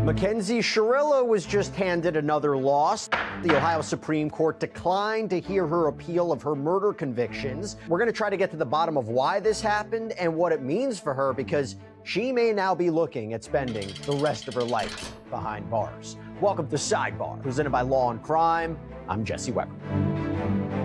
Mackenzie Shirilla was just handed another loss. The Ohio Supreme Court declined to hear her appeal of her murder convictions. We're going to try to get to the bottom of why this happened and what it means for her, because she may now be looking at spending the rest of her life behind bars. Welcome to Sidebar, presented by Law and Crime. I'm Jesse Weber.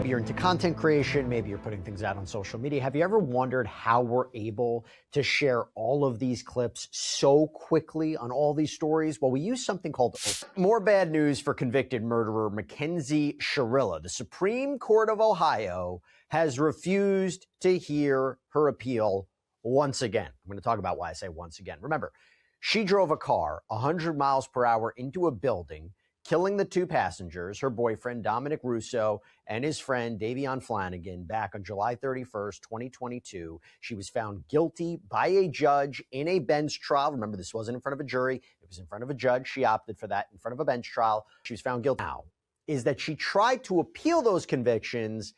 If you're into content creation, maybe you're putting things out on social media. Have you ever wondered how we're able to share all of these clips so quickly on all these stories? Well, we use something called more bad news for convicted murderer Mackenzie Shirilla. The Supreme Court of Ohio has refused to hear her appeal once again. I'm going to talk about why I say once again. Remember, she drove a car 100 miles per hour into a building, killing the two passengers, her boyfriend, Dominic Russo, and his friend, Davion Flanagan, back on July 31st, 2022. She was found guilty by a judge in a bench trial. Remember, this wasn't in front of a jury. It was in front of a judge. She opted for that in front of a bench trial. She was found guilty. Now, is that she tried to appeal those convictions,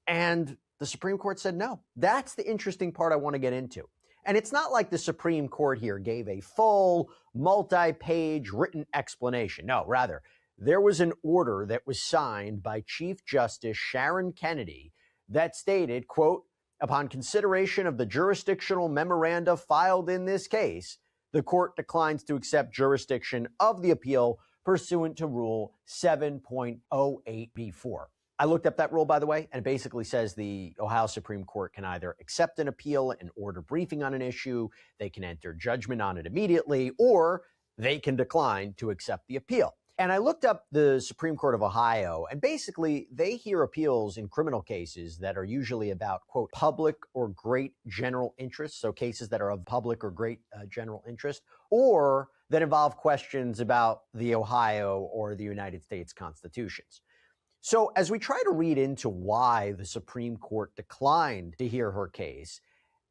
and the Supreme Court said no. That's the interesting part I want to get into. And it's not like the Supreme Court here gave a full, multi-page written explanation. No, rather, there was an order that was signed by Chief Justice Sharon Kennedy that stated, quote, upon consideration of the jurisdictional memoranda filed in this case, the court declines to accept jurisdiction of the appeal pursuant to Rule 7.08b4. I looked up that rule, by the way, and it basically says the Ohio Supreme Court can either accept an appeal and order briefing on an issue, they can enter judgment on it immediately, or they can decline to accept the appeal. And I looked up the Supreme Court of Ohio, and basically they hear appeals in criminal cases that are usually about, quote, public or great general interest, so cases that are of public or great general interest, or that involve questions about the Ohio or the United States constitutions. So as we try to read into why the Supreme Court declined to hear her case,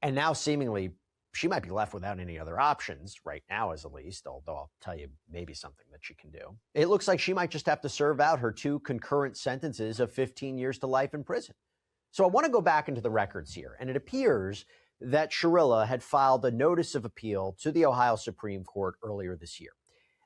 and now seemingly she might be left without any other options, right now as at least, although I'll tell you maybe something that she can do. It looks like she might just have to serve out her two concurrent sentences of 15 years to life in prison. So I want to go back into the records here, and it appears that Shirilla had filed a notice of appeal to the Ohio Supreme Court earlier this year.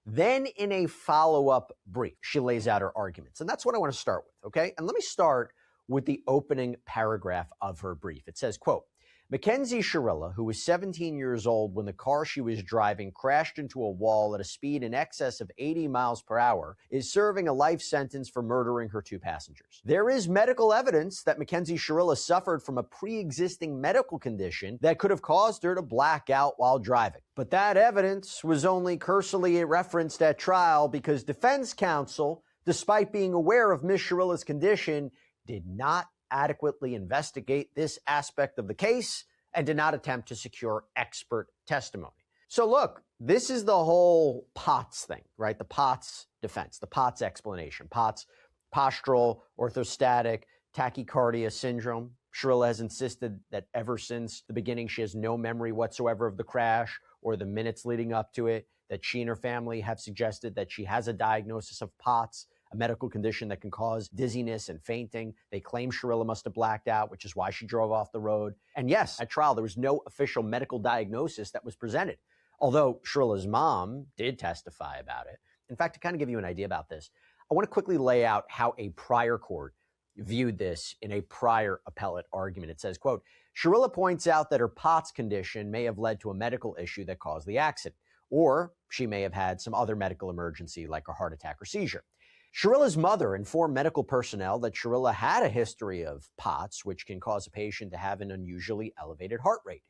Then in a follow-up brief, she lays out her arguments. And that's what I want to start with, okay? And let me start with the opening paragraph of her brief. It says, quote, Mackenzie Shirilla, who was 17 years old when the car she was driving crashed into a wall at a speed in excess of 80 miles per hour, is serving a life sentence for murdering her two passengers. There is medical evidence that Mackenzie Shirilla suffered from a pre-existing medical condition that could have caused her to black out while driving. But that evidence was only cursorily referenced at trial because defense counsel, despite being aware of Ms. Shirilla's condition, did not adequately investigate this aspect of the case and did not attempt to secure expert testimony. So look, this is the whole POTS thing, right? The POTS defense, the POTS explanation, POTS, postural orthostatic tachycardia syndrome. Shirilla has insisted that ever since the beginning, she has no memory whatsoever of the crash or the minutes leading up to it, that she and her family have suggested that she has a diagnosis of POTS, a medical condition that can cause dizziness and fainting. They claim Shirilla must have blacked out, which is why she drove off the road. And yes, at trial, there was no official medical diagnosis that was presented, although Shirilla's mom did testify about it. In fact, to kind of give you an idea about this, I want to quickly lay out how a prior court viewed this in a prior appellate argument. It says, quote, Shirilla points out that her POTS condition may have led to a medical issue that caused the accident, or she may have had some other medical emergency like a heart attack or seizure. Shirilla's mother informed medical personnel that Shirilla had a history of POTS, which can cause a patient to have an unusually elevated heart rate.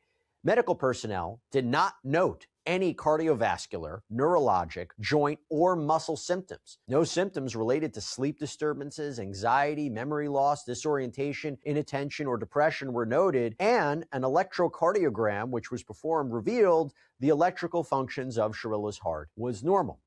Medical personnel did not note any cardiovascular, neurologic, joint, or muscle symptoms. No symptoms related to sleep disturbances, anxiety, memory loss, disorientation, inattention, or depression were noted, and an electrocardiogram, which was performed, revealed the electrical functions of Shirilla's heart was normal.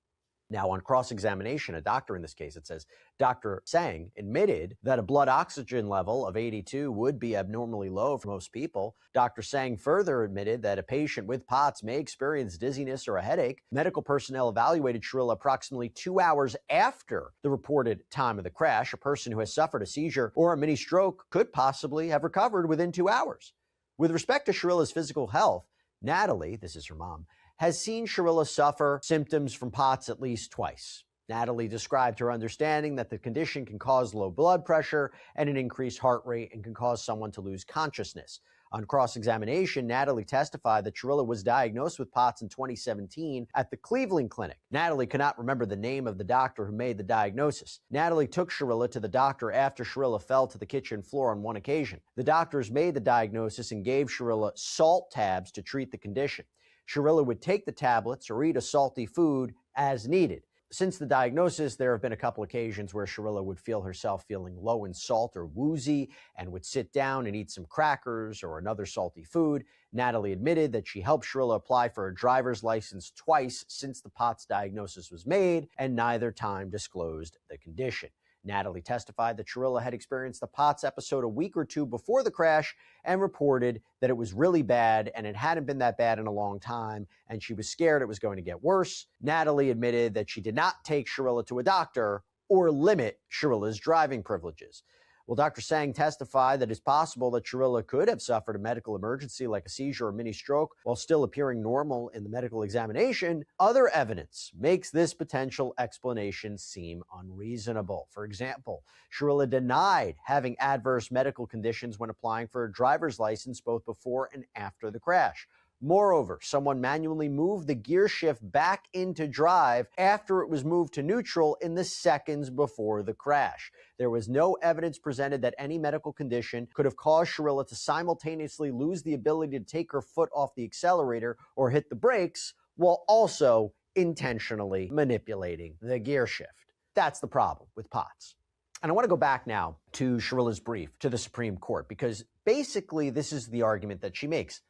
Now, on cross-examination, a doctor in this case, it says, Dr. Sang admitted that a blood oxygen level of 82 would be abnormally low for most people. Dr. Sang further admitted that a patient with POTS may experience dizziness or a headache. Medical personnel evaluated Shirilla approximately 2 hours after the reported time of the crash. A person who has suffered a seizure or a mini stroke could possibly have recovered within 2 hours. With respect to Shirilla's physical health, Natalie, this is her mom, has seen Shirilla suffer symptoms from POTS at least twice. Natalie described her understanding that the condition can cause low blood pressure and an increased heart rate and can cause someone to lose consciousness. On cross-examination, Natalie testified that Shirilla was diagnosed with POTS in 2017 at the Cleveland Clinic. Natalie could not remember the name of the doctor who made the diagnosis. Natalie took Shirilla to the doctor after Shirilla fell to the kitchen floor on one occasion. The doctors made the diagnosis and gave Shirilla salt tabs to treat the condition. Shirilla would take the tablets or eat a salty food as needed. Since the diagnosis, there have been a couple occasions where Shirilla would feel herself feeling low in salt or woozy and would sit down and eat some crackers or another salty food. Natalie admitted that she helped Shirilla apply for a driver's license twice since the POTS diagnosis was made, and neither time disclosed the condition. Natalie testified that Shirilla had experienced a POTS episode a week or two before the crash and reported that it was really bad and it hadn't been that bad in a long time, and she was scared it was going to get worse. Natalie admitted that she did not take Shirilla to a doctor or limit Shirilla's driving privileges. Well, Dr. Sang testified that it's possible that Shirilla could have suffered a medical emergency like a seizure or mini stroke while still appearing normal in the medical examination. Other evidence makes this potential explanation seem unreasonable. For example, Shirilla denied having adverse medical conditions when applying for a driver's license both before and after the crash. Moreover, someone manually moved the gear shift back into drive after it was moved to neutral in the seconds before the crash. There was no evidence presented that any medical condition could have caused Shirilla to simultaneously lose the ability to take her foot off the accelerator or hit the brakes while also intentionally manipulating the gear shift. That's the problem with POTS. And I want to go back now to Shirilla's brief to the Supreme Court, because basically this is the argument that she makes.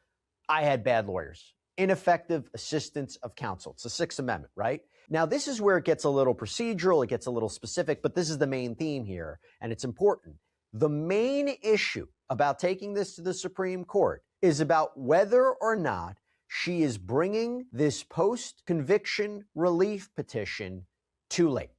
I had bad lawyers, ineffective assistance of counsel. It's the Sixth Amendment, right? Now, this is where it gets a little procedural, it gets a little specific, but this is the main theme here, and it's important. The main issue about taking this to the Supreme Court is about whether or not she is bringing this post-conviction relief petition too late.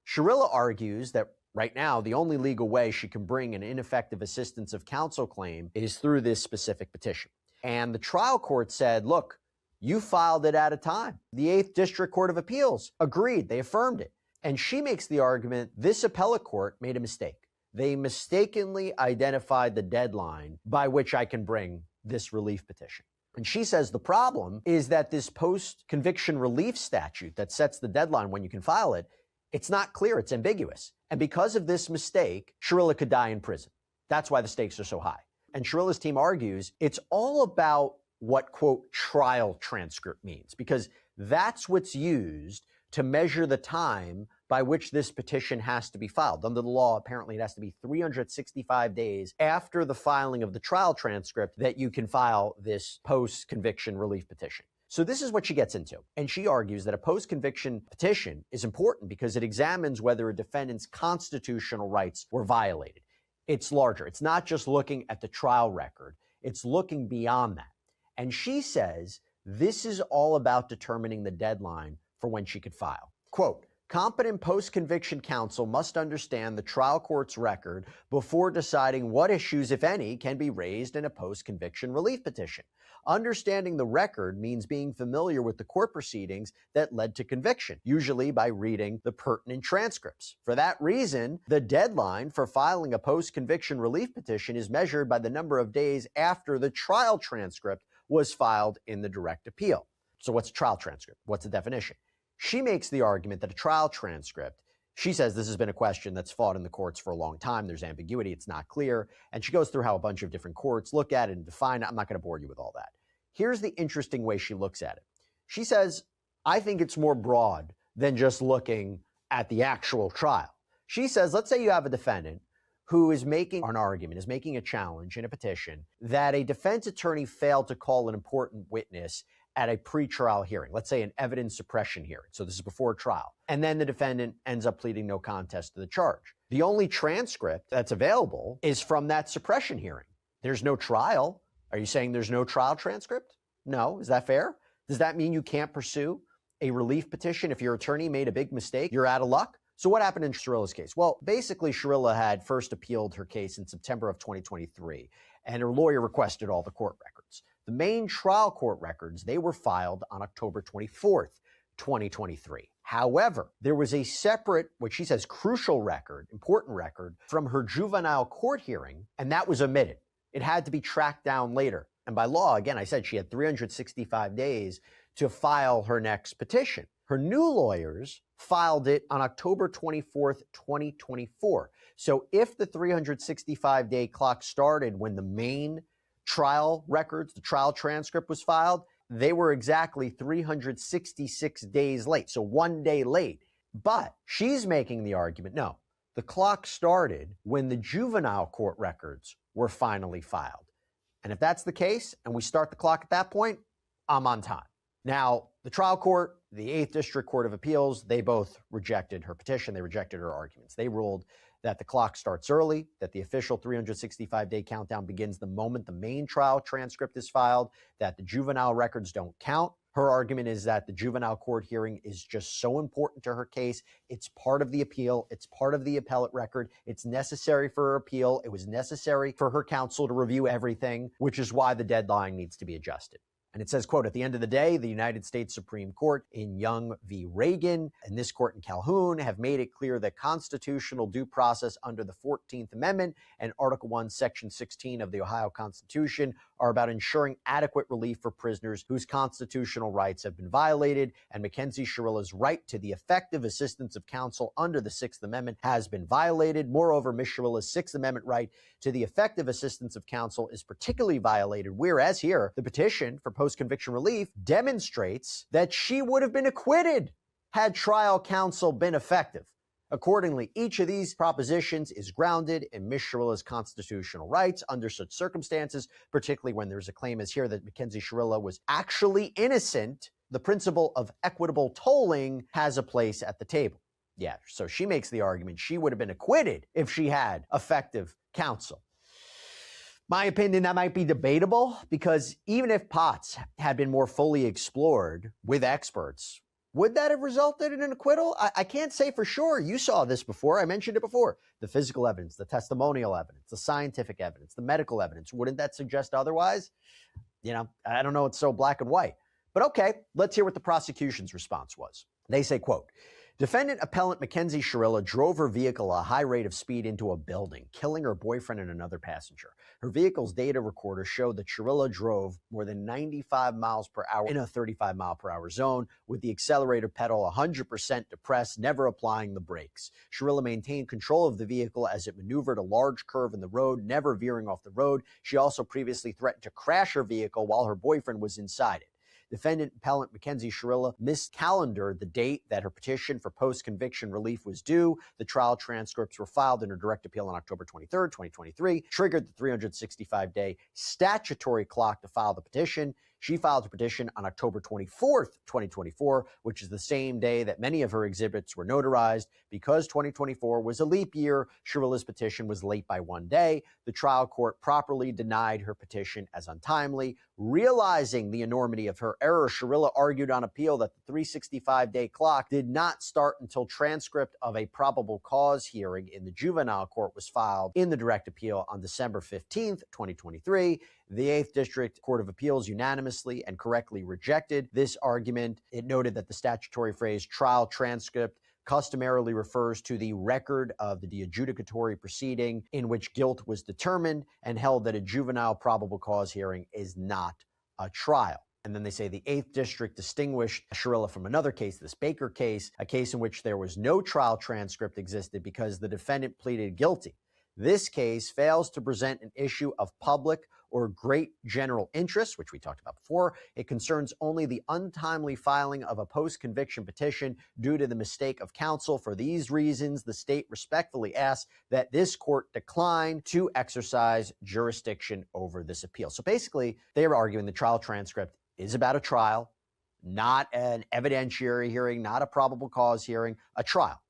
Shirilla argues that right now, the only legal way she can bring an ineffective assistance of counsel claim is through this specific petition. And the trial court said, look, you filed it at a time. The 8th District Court of Appeals agreed. They affirmed it. And she makes the argument this appellate court made a mistake. They mistakenly identified the deadline by which I can bring this relief petition. And she says the problem is that this post-conviction relief statute that sets the deadline when you can file it, it's not clear. It's ambiguous. And because of this mistake, Shirilla could die in prison. That's why the stakes are so high. And Shirilla's team argues it's all about what, quote, trial transcript means, because that's what's used to measure the time by which this petition has to be filed. Under the law, apparently it has to be 365 days after the filing of the trial transcript that you can file this post-conviction relief petition. So this is what she gets into. And she argues that a post-conviction petition is important because it examines whether a defendant's constitutional rights were violated. It's larger. It's not just looking at the trial record. It's looking beyond that. And she says this is all about determining the deadline for when she could file. Quote, competent post-conviction counsel must understand the trial court's record before deciding what issues, if any, can be raised in a post-conviction relief petition. Understanding the record means being familiar with the court proceedings that led to conviction, usually by reading the pertinent transcripts. For that reason, the deadline for filing a post-conviction relief petition is measured by the number of days after the trial transcript was filed in the direct appeal. So what's a trial transcript? What's the definition? She makes the argument that a trial transcript, she says this has been a question that's fought in the courts for a long time. There's ambiguity. It's not clear. And she goes through how a bunch of different courts look at it and define it. I'm not going to bore you with all that. Here's the interesting way she looks at it. She says, I think it's more broad than just looking at the actual trial. She says, let's say you have a defendant who is making an argument, is making a challenge in a petition that a defense attorney failed to call an important witness at a pretrial hearing, let's say an evidence suppression hearing. So this is before trial. And then the defendant ends up pleading no contest to the charge. The only transcript that's available is from that suppression hearing. There's no trial. Are you saying there's no trial transcript? No. Is that fair? Does that mean you can't pursue a relief petition if your attorney made a big mistake? You're out of luck? So what happened in Shirilla's case? Well, basically, Shirilla had first appealed her case in September of 2023, and her lawyer requested all the court records. The main trial court records, they were filed on October 24th, 2023. However, there was a separate, what she says, crucial record, important record from her juvenile court hearing, and that was omitted. It had to be tracked down later. And by law, again, I said she had 365 days to file her next petition. Her new lawyers filed it on October 24th, 2024. So if the 365-day clock started when the main trial records, the trial transcript was filed, they were exactly 366 days late, so 1 day late. But she's making the argument, no, the clock started when the juvenile court records were finally filed. And if that's the case, and we start the clock at that point, I'm on time. Now, the trial court, the 8th District Court of Appeals, they both rejected her petition. They rejected her arguments. They ruled that the clock starts early, that the official 365-day countdown begins the moment the main trial transcript is filed, that the juvenile records don't count. Her argument is that the juvenile court hearing is just so important to her case. It's part of the appeal. It's part of the appellate record. It's necessary for her appeal. It was necessary for her counsel to review everything, which is why the deadline needs to be adjusted. And it says, quote, at the end of the day, the United States Supreme Court in Young v. Reagan and this court in Calhoun have made it clear that constitutional due process under the 14th Amendment and Article 1, Section 16 of the Ohio Constitution are about ensuring adequate relief for prisoners whose constitutional rights have been violated, and Mackenzie Shirilla's right to the effective assistance of counsel under the 6th Amendment has been violated. Moreover, Ms. Shirilla's 6th Amendment right to the effective assistance of counsel is particularly violated, whereas here, the petition for post-conviction relief demonstrates that she would have been acquitted had trial counsel been effective. Accordingly, each of these propositions is grounded in Ms. Shirilla's constitutional rights under such circumstances, particularly when there's a claim as here that Mackenzie Shirilla was actually innocent. The principle of equitable tolling has a place at the table. Yeah, so she makes the argument she would have been acquitted if she had effective counsel. My opinion, that might be debatable, because even if Potts had been more fully explored with experts, would that have resulted in an acquittal? I can't say for sure. You saw this before. I mentioned it before. The physical evidence, the testimonial evidence, the scientific evidence, the medical evidence. Wouldn't that suggest otherwise? You know, I don't know. It's so black and white. But okay, let's hear what the prosecution's response was. They say, quote, defendant appellant Mackenzie Shirilla drove her vehicle at a high rate of speed into a building, killing her boyfriend and another passenger. Her vehicle's data recorder showed that Shirilla drove more than 95 miles per hour in a 35 mile per hour zone with the accelerator pedal 100% depressed, never applying the brakes. Shirilla maintained control of the vehicle as it maneuvered a large curve in the road, never veering off the road. She also previously threatened to crash her vehicle while her boyfriend was inside it. Defendant appellant Mackenzie Shirilla miscalendared the date that her petition for post-conviction relief was due. The trial transcripts were filed in her direct appeal on October 23rd, 2023, triggered the 365-day statutory clock to file the petition. She filed her petition on October 24th, 2024, which is the same day that many of her exhibits were notarized. Because 2024 was a leap year, Shirilla's petition was late by 1 day. The trial court properly denied her petition as untimely. Realizing the enormity of her error, Shirilla argued on appeal that the 365-day clock did not start until transcript of a probable cause hearing in the juvenile court was filed in the direct appeal on December 15th, 2023. The 8th District Court of Appeals unanimously and correctly rejected this argument. It noted that the statutory phrase trial transcript customarily refers to the record of the adjudicatory proceeding in which guilt was determined, and held that a juvenile probable cause hearing is not a trial. And then they say the 8th District distinguished Shirilla from another case, this Baker case, a case in which there was no trial transcript existed because the defendant pleaded guilty. This case fails to present an issue of public or great general interest, which we talked about before. It concerns only the untimely filing of a post-conviction petition due to the mistake of counsel. For these reasons, the state respectfully asks that this court decline to exercise jurisdiction over this appeal. So basically, they are arguing the trial transcript is about a trial, not an evidentiary hearing, not a probable cause hearing, a trial,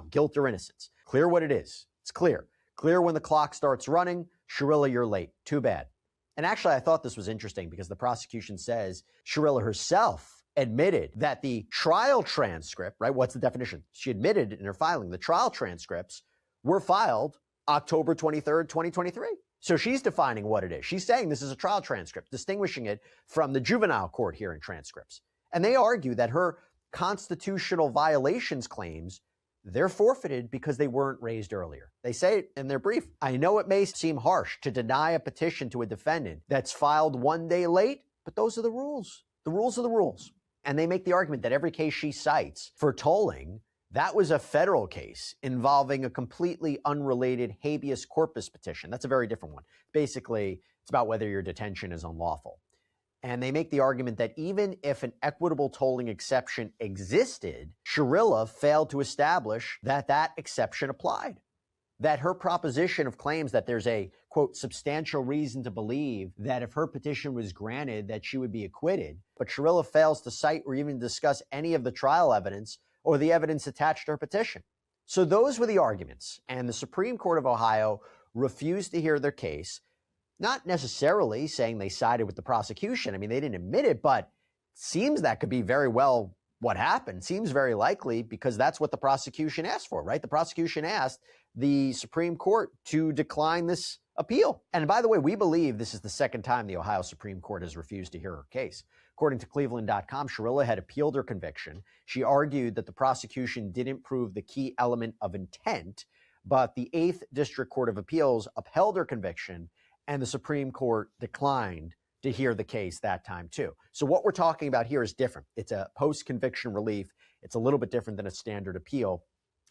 guilt or innocence. Clear what it is. It's clear. Clear when the clock starts running. Shirilla, you're late. Too bad. And actually, I thought this was interesting because the prosecution says Shirilla herself admitted that the trial transcript, right? What's the definition? She admitted in her filing the trial transcripts were filed October 23rd, 2023. So she's defining what it is. She's saying this is a trial transcript, distinguishing it from the juvenile court hearing transcripts. And they argue that her constitutional violations claims, they're forfeited because they weren't raised earlier. They say it in their brief. I know it may seem harsh to deny a petition to a defendant that's filed 1 day late, but those are the rules. The rules are the rules. And they make the argument that every case she cites for tolling, that was a federal case involving a completely unrelated habeas corpus petition. That's a very different one. Basically, it's about whether your detention is unlawful. And they make the argument that even if an equitable tolling exception existed, Shirilla failed to establish that that exception applied. That her proposition of claims that there's a, quote, substantial reason to believe that if her petition was granted that she would be acquitted, but Shirilla fails to cite or even discuss any of the trial evidence or the evidence attached to her petition. So those were the arguments, and the Supreme Court of Ohio refused to hear their case, not necessarily saying they sided with the prosecution. I mean, they didn't admit it, but seems that could be very well what happened. Seems very likely because that's what the prosecution asked for, right? The prosecution asked the Supreme Court to decline this appeal. And by the way, we believe this is the second time the Ohio Supreme Court has refused to hear her case. According to Cleveland.com, Shirilla had appealed her conviction. She argued that the prosecution didn't prove the key element of intent, but the 8th District Court of Appeals upheld her conviction, and the Supreme Court declined to hear the case that time too. So what we're talking about here is different. It's a post-conviction relief. It's a little bit different than a standard appeal.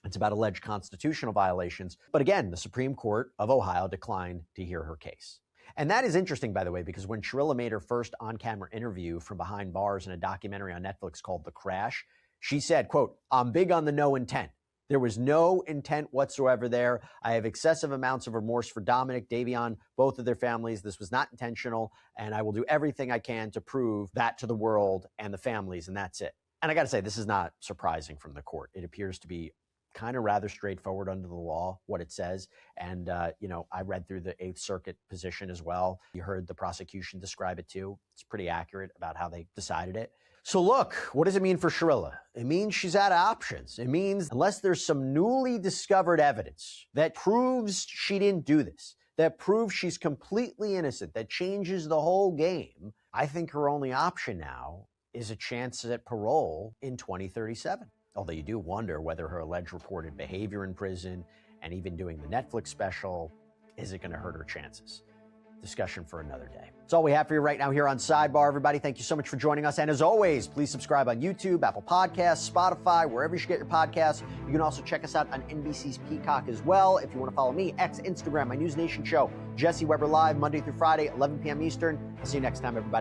It's about alleged constitutional violations. But again, the Supreme Court of Ohio declined to hear her case. And that is interesting, by the way, because when Shirilla made her first on-camera interview from behind bars in a documentary on Netflix called The Crash, she said, quote, "I'm big on the no intent. There was no intent whatsoever there. I have excessive amounts of remorse for Dominic, Davion, both of their families. This was not intentional, and I will do everything I can to prove that to the world and the families, and that's it." And I got to say, this is not surprising from the court. It appears to be kind of rather straightforward under the law, what it says. And, I read through the 8th Circuit position as well. You heard the prosecution describe it too. It's pretty accurate about how they decided it. So look, what does it mean for Shirilla? It means she's out of options. It means unless there's some newly discovered evidence that proves she didn't do this, that proves she's completely innocent, that changes the whole game, I think her only option now is a chance at parole in 2037. Although you do wonder whether her alleged reported behavior in prison and even doing the Netflix special, is it going to hurt her chances? Discussion for another day. That's all we have for you right now here on Sidebar, everybody. Thank you so much for joining us. And as always, please subscribe on YouTube, Apple Podcasts, Spotify, wherever you should get your podcasts. You can also check us out on NBC's Peacock as well. If you want to follow me, X, Instagram, my News Nation show, Jesse Weber Live, Monday through Friday, 11 p.m. Eastern. I'll see you next time, everybody.